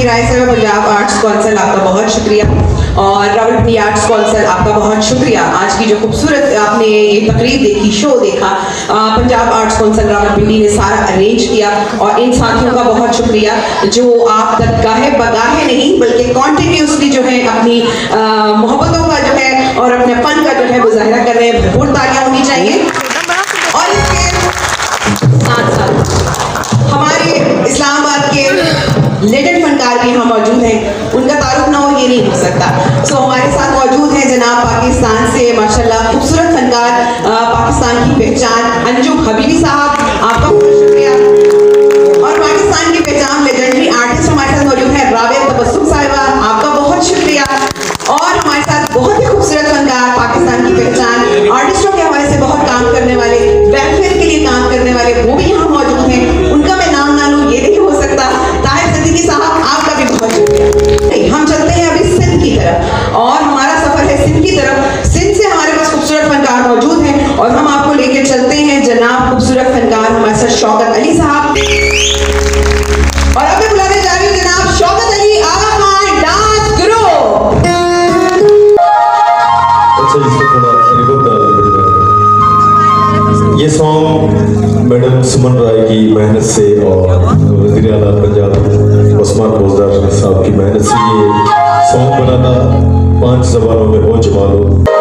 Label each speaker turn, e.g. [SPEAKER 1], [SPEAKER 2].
[SPEAKER 1] P राय साहब, Punjab arts council, आपका बहुत शुक्रिया। और रावलपिंडी आर्ट्स काउंसिल, आपका बहुत शुक्रिया। आज की जो खूबसूरत आपने ये तकरीर देखी, शो देखा, पंजाब आर्ट्स काउंसिल रावलपिंडी ने सारा अरेंज किया। और इन साथियों का बहुत शुक्रिया जो आप तक गाहे बगाहे नहीं बल्कि कॉन्टिन्यूसली जो है अपनी मोहब्बतों का जो है और अपने फन का जो है मुजाहिरा कर रहे हैं। भरपूर तालियां होनी चाहिए। और इसके साथ साथ हमारे इस्लामाबाद के लेजेंड फनकार भी यहाँ मौजूद हैं, उनका तारुफ ना हो ये नहीं हो सकता। सो हमारे साथ मौजूद हैं जनाब पाकिस्तान से माशाल्लाह खूबसूरत फनकार, पाकिस्तान की पहचान अंजुम हबीबी साहब, आपका बहुत शुक्रिया। और पाकिस्तान की पहचान लेजेंडरी आर्टिस्ट हमारे साथ मौजूद है रावेद तबस्सुम साहिबा, आपका बहुत शुक्रिया। और हमारे साथ बहुत ही खूबसूरत फनकार, पाकिस्तान की पहचान, आर्टिस्टों के हवाले से बहुत काम करने वाले, वेलफेयर के लिए काम करने वाले, वो भी यहाँ मौजूद हैं। उनका मैं नाम ना लूँ ये नहीं हो सकता। ताहिर सिद्दीकी साहब, आपका भी बहुत शुक्रिया। हम चलते हैं अभी सिंध की तरफ और हमारा सफर है सिंध की तरफ। सिंध से हमारे पास खूबसूरत फनकार मौजूद हैं और हम आपको लेके चलते हैं जनाब खूबसूरत फनकार हमारे साथ शौकत अली साहब। और अब मैं बुलाने जा रही हूँ जनाब शौकत अली आगा खान, डांस गुरु।
[SPEAKER 2] अच्छा, इसको थोड़ा रिवर्ब डाल दे बड़ी बात। ये सॉन्ग मैडम सुमन राय की मेहनत से और वज़ीर आला पंजाब उस्मान बोजदार साहब की मेहनत से ये सॉन्ग बना था। 5 ज़बानों में हो जमालो।